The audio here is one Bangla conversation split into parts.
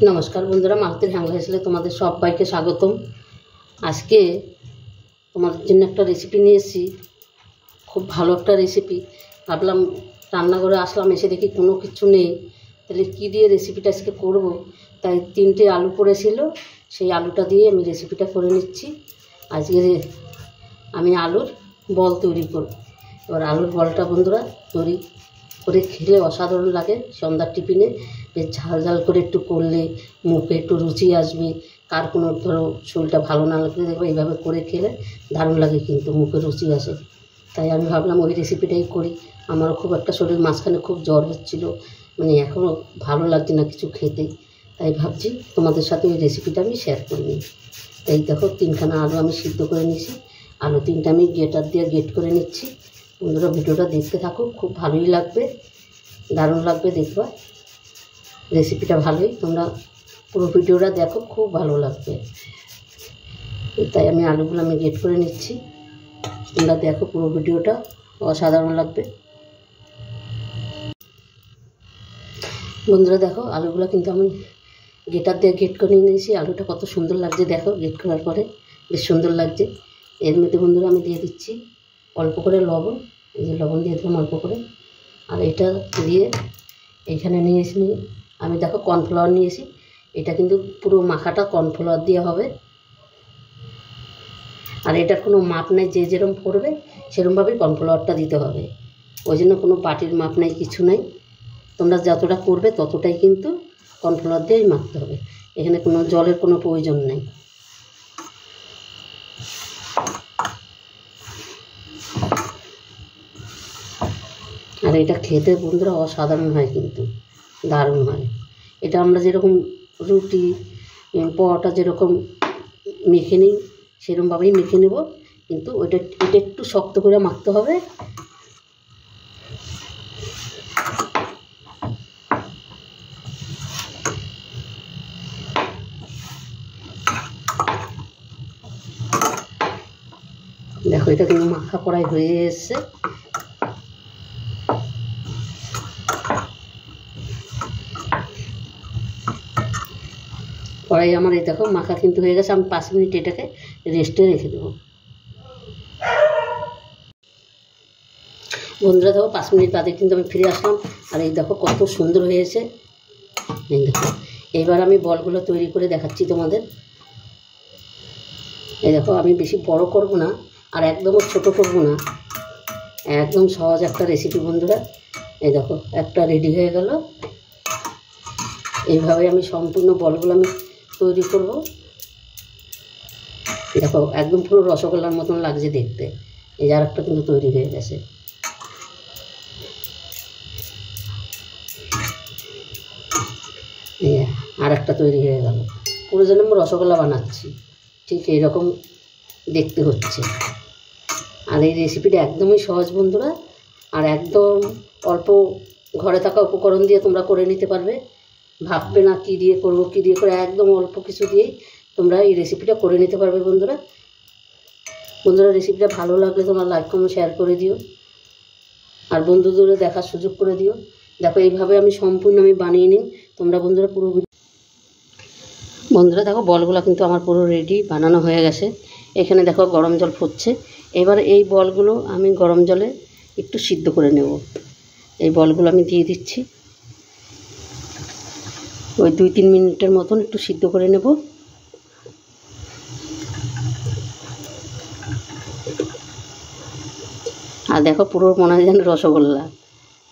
नमस्कार बंधुरा मालतीर ह্যাংলা হেসেলে তোমাদের সবাইকে স্বাগতম। আজকে তোমাদের জন্য একটা রেসিপি নিয়ে এসেছি, খুব ভালো একটা রেসিপি। ভাবলাম রান্নাঘরে আসলাম, এসে দেখি কোনো কিছু নেই, তাহলে কী দিয়ে রেসিপিটা আজকে করব। তাই 3টে আলু পড়েছিল, সেই আলুটা দিয়ে আমি রেসিপিটা করে নিচ্ছি। আজকে আমি আলুর বল তৈরি করব। এবার আলুর বলটা বন্ধুরা তৈরি করে খেলে অসাধারণ লাগে। সন্ধ্যার টিফিনে বেশ ঝাল ঝাল করে একটু করলে মুখে একটু রুচি আসবে। কার কোনো ধরো শরীরটা ভালো না লাগলে দেখবে এইভাবে করে খেলে দারুণ লাগে, কিন্তু মুখে রুচি আসে। তাই আমি ভাবলাম ওই রেসিপিটাই করি। আমারও খুব একটা শরীর মাঝখানে খুব জ্বর হচ্ছিলো, মানে এখনও ভালো লাগছে না কিছু খেতে। তাই ভাবছি তোমাদের সাথে ওই রেসিপিটা আমি শেয়ার করে নিই। তাই দেখো 3খানা আলু আমি সিদ্ধ করে নিয়েছি। আলু 3টা আমি গ্রেটার দিয়ে গ্রেট করে নিচ্ছি। বন্ধুরা ভিডিওটা দেখতে থাকো, খুব ভালোই লাগবে, দারুণ লাগবে দেখবা। রেসিপিটা ভালোই, তোমরা পুরো ভিডিওটা দেখো, খুব ভালো লাগবে। তাই আমি আলুগুলো আমি গ্রেট করে নিচ্ছি, তোমরা দেখো পুরো ভিডিওটা, অসাধারণ লাগবে। বন্ধুরা দেখো আলুগুলো কিন্তু আমি গ্রেটার দিয়ে গ্রেট করে নিয়েছি। আলুটা কত সুন্দর লাগছে দেখো, গ্রেট করার পরে বেশ সুন্দর লাগছে। এর মধ্যে বন্ধুরা আমি দিয়ে দিচ্ছি অল্প করে লবণ, এই যে লবণ দিয়ে দিলাম অল্প করে। আর এটা দিয়ে এইখানে নিয়েছি আমি দেখো কর্নফ্লাওয়ার নিয়েছি। এটা কিন্তু পুরো মাখাটা কর্নফ্লাওয়ার দিয়ে হবে। আর এটার কোনো মাপ নেই, যে যেরকম করবে সেরকমভাবেই কর্নফ্লাওয়ারটা দিতে হবে। ওই জন্য কোনো বাটির মাপ নেই, কিছু নেই। তোমরা যতটা করবে ততটাই কিন্তু কর্নফ্লাওয়ার দিয়েই মাখতে হবে। এখানে কোনো জলের কোনো প্রয়োজন নেই। আর এটা খেতে বন্ধুরা অসাধারণ হয়, কিন্তু দারুণ হয়। এটা আমরা যেরকম রুটি পরোটা যেরকম মেখে নিই সেরকমভাবেই মেখে নেব, কিন্তু এটা একটু শক্ত করে মাখতে হবে। দেখো এটা কিন্তু মাখা কড়াই হয়ে এসছে। কড়াই আমার এই দেখো মাখা কিন্তু হয়ে গেছে। আমি 5 মিনিট এটাকে রেস্টে রেখে দেবো। বন্ধুরা দেখো 5 মিনিট বাদে কিন্তু আমি ফিরে আসলাম। আর এই দেখো কত সুন্দর হয়েছে। এই দেখো এইবার আমি বলগুলো তৈরি করে দেখাচ্ছি তোমাদের। এই দেখো আমি বেশি বড় করব না, আর একদমও ছোট করব না, একদম সহজ একটা রেসিপি বন্ধুরা। এই দেখো একটা রেডি হয়ে গেল। এইভাবে আমি সম্পূর্ণ বলগুলো আমি তৈরি করব। দেখো একদম পুরো রসগোল্লার মতন লাগছে দেখতে। এই যে আরেকটা কিন্তু তৈরি হয়ে গেছে। আর একটা তৈরি হয়ে গেল। পুরো যেন আমি রসগোল্লা বানাচ্ছি, ঠিক এইরকম দেখতে হচ্ছে। আর এই রেসিপিটা একদমই সহজ বন্ধুরা, আর একদম অল্প ঘরে থাকা উপকরণ দিয়ে তোমরা করে নিতে পারবে। ভাববে না কী দিয়ে করবো, কী দিয়ে করে, একদম অল্প কিছু দিয়েই তোমরা এই রেসিপিটা করে নিতে পারবে বন্ধুরা। বন্ধুরা রেসিপিটা ভালো লাগলে তোমরা লাইক কমেন্ট শেয়ার করে দিও, আর বন্ধুদের দেখার সুযোগ করে দিও। দেখো এইভাবে আমি সম্পূর্ণ বানিয়ে নিই। তোমরা বন্ধুরা পুরো বন্ধুরা দেখো বলগুলো কিন্তু আমার পুরো রেডি, বানানো হয়ে গেছে। এখানে দেখো গরম জল ফুটছে। এবার এই বলগুলো আমি গরম জলে একটু সিদ্ধ করে নেব। এই বলগুলো আমি দিয়ে দিচ্ছি, ওই 2-3 মিনিটের মতন একটু সিদ্ধ করে নেব। আর দেখো পুরো মনে হয় যেন রসগোল্লা,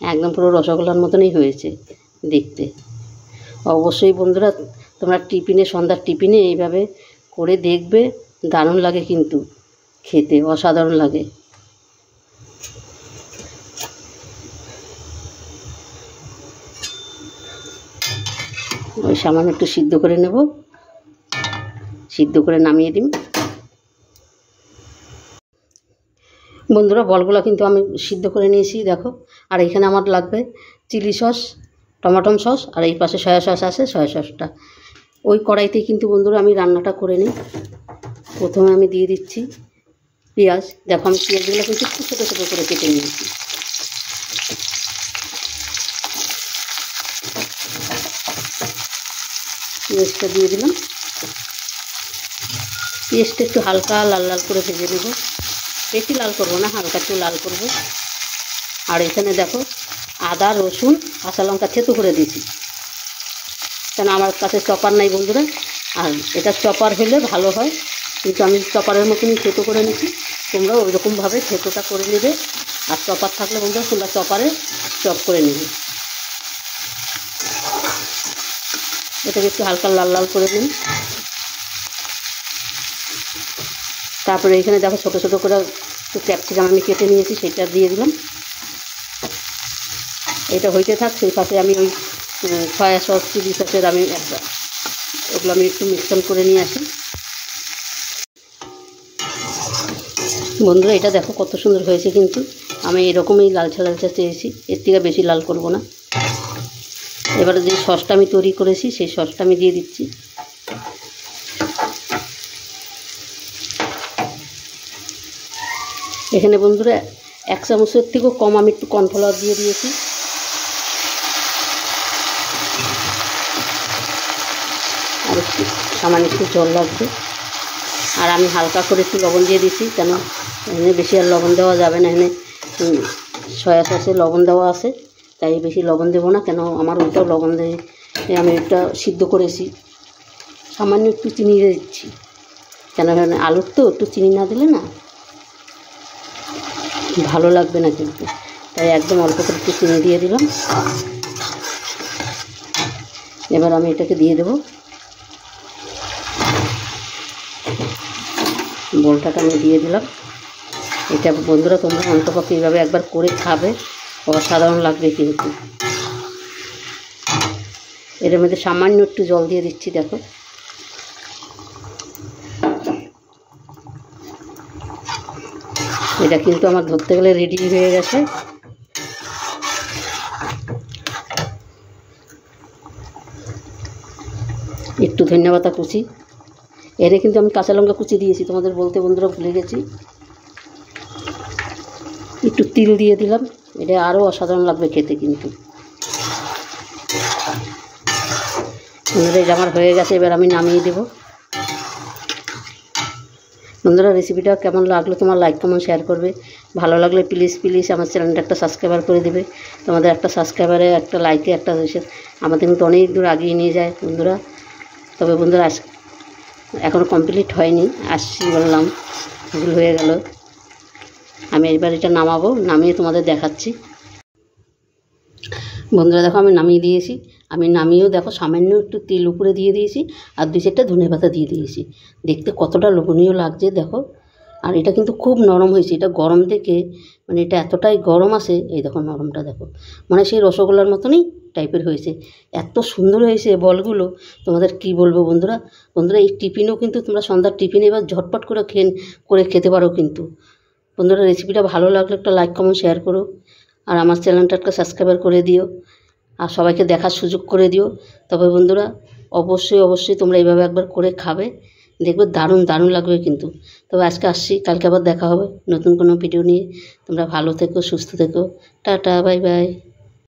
একদম পুরো রসগোল্লার মতনই হয়েছে দেখতে। অবশ্যই বন্ধুরা তোমরা টিফিনে, সন্ধ্যার টিফিনে এইভাবে করে দেখবে, দারুণ লাগে কিন্তু খেতে, অসাধারণ লাগে। ওই সামান্য একটু সিদ্ধ করে নেব, সিদ্ধ করে নামিয়ে দিন। বন্ধুরা বলগুলো কিন্তু আমি সিদ্ধ করে নিয়েছি দেখো। আর এখানে আমার লাগবে চিলি সস, টমেটো সস, আর এই পাশে সয়া সস আছে, সয়া সসটা ওই কড়াইতেই কিন্তু বন্ধুরা আমি রান্নাটা করে নিই। প্রথমে আমি দিয়ে দিচ্ছি পেঁয়াজ। দেখো আমি পেঁয়াজগুলো কিন্তু একটু ছোটো ছোটো করে কেটে নিয়েছি। পেঁয়াজটা দিয়ে দিলাম। পেঁয়াজটা একটু হালকা লাল লাল করে ভেজে নেব, বেশি লাল করবো না, হালকা একটু লাল করব। আর এখানে দেখো আদা রসুন কাঁচা লঙ্কা থেতো করে দিয়েছি, কেন আমার কাছে চপার নাই বন্ধুরা, আর এটা চপার হলে ভালো হয়, কিন্তু আমি চপারের মতনই থেতো করে নিচ্ছি। তোমরা ওইরকমভাবে থেতোটা করে নেবে, আর চপার থাকলে বন্ধুরা তোমরা চপারে চপ করে নেবে। এটাকে একটু হালকা লাল লাল করে নিন। তারপরে এখানে দেখো ছোটো ছোটো করে একটু ক্যাপসিকাম আমি কেটে নিয়েছি, সেটা দিয়ে দিলাম। এটা হইতে থাক, সেই পাশে আমি ওই সয়া সস চিলি সসের আমি ওগুলো আমি একটু মিশ্রণ করে নিয়ে আসি। বন্ধুরা এটা দেখো কত সুন্দর হয়েছে, কিন্তু আমি এরকমই লালচা লালচা চেয়েছি, এর থেকে বেশি লাল করব না। এবারে যে সসটা আমি তৈরি করেছি সেই সসটা আমি দিয়ে দিচ্ছি। এখানে বন্ধুরা 1 চামচের থেকেও কম আমি একটু কর্নফ্লাওয়ার দিয়ে দিয়েছি। আর একটু সামান্য একটু জল লাগবে, আর আমি হালকা করে একটু লবণ দিয়ে দিচ্ছি, কেন এখানে বেশি আর লবণ দেওয়া যাবে না, এখানে সয়া সসে লবণ দেওয়া আছে, তাই বেশি লবণ দেবো না, কেন আমার ওইটাও লবণ দিয়ে আমি একটা সিদ্ধ করেছি। সামান্য একটু চিনি দিয়ে দিচ্ছি, কেন আলুর তো একটু চিনি না দিলে না ভালো লাগবে না, কিন্তু তাই একদম অল্প করে একটু চিনি দিয়ে দিলাম। এবার আমি এটাকে দিয়ে দেবো, বলটাটা আমি দিয়ে দিলাম। এটা বন্ধুরা তোমরা অন্তপক্ষে এইভাবে একবার করে খাবে, অসাধারণ লাগবে কিন্তু। এর মধ্যে সামান্য একটু জল দিয়ে দিচ্ছি, দেখো এটা কিন্তু আমার ধরতে গেলে রেডি হয়ে গেছে। একটু ধন্যবাদ কুচি, এর কিন্তু আমি কাঁচা লঙ্কা কুচি দিয়েছি, তোমাদের বলতে বন্ধুরা ভুলে গেছি। একটু তিল দিয়ে দিলাম, এটা আরও অসাধারণ লাগবে খেতে কিন্তু। বন্ধুরা এটা আমার হয়ে গেছে, এবার আমি নামিয়ে দেব। বন্ধুরা রেসিপিটা কেমন লাগলো তোমার লাইক কমেন্ট শেয়ার করবে, ভালো লাগলে প্লিজ প্লিজ আমার চ্যানেলটা একটা সাবস্ক্রাইবার করে দেবে। তোমাদের একটা সাবস্ক্রাইবারে একটা লাইকে একটা আমাদের কিন্তু অনেক দূর এগিয়ে নিয়ে যায় বন্ধুরা। তবে বন্ধুরা এখনও কমপ্লিট হয়নি, আসছি বললাম, ভুল হয়ে গেল। আমি এবার এটা নামাবো, নামিয়ে তোমাদের দেখাচ্ছি। বন্ধুরা দেখো আমি নামিয়ে দিয়েছি, আমি নামিয়েও দেখো সামান্য একটু তেল উপরে দিয়ে দিয়েছি, আর 2-4টা ধনেপাতা দিয়ে দিয়েছি। দেখতে কতটা লোভনীয় লাগছে দেখো, আর এটা কিন্তু খুব নরম হয়েছে। এটা গরম থেকে মানে এটা এতটাই গরম আসে, এই দেখো নরমটা দেখো, মানে সেই রসগোল্লার মতনই টাইপের হয়েছে, এত সুন্দর হয়েছে বলগুলো, তোমাদের কি বলবো বন্ধুরা। বন্ধুরা এই টিফিনও কিন্তু তোমরা সন্ধ্যার টিফিনে এবার ঝটপট করে খেতে পারো কিন্তু। বন্ধুরা রেসিপিটা ভালো লাগলে একটা লাইক কমেন্ট শেয়ার করো, আর আমার চ্যানেলটা একটা সাবস্ক্রাইবার করে দিও, আর সবাইকে দেখার সুযোগ করে দিও। তবে বন্ধুরা অবশ্যই অবশ্যই তোমরা এইভাবে একবার করে খাবে, দেখবে দারুণ দারুণ লাগবে কিন্তু। তবে আজকে আসছি, কালকে আবার দেখা হবে নতুন কোনো ভিডিও নিয়ে। তোমরা ভালো থেকো, সুস্থ থেকো, টাটা বাই বাই।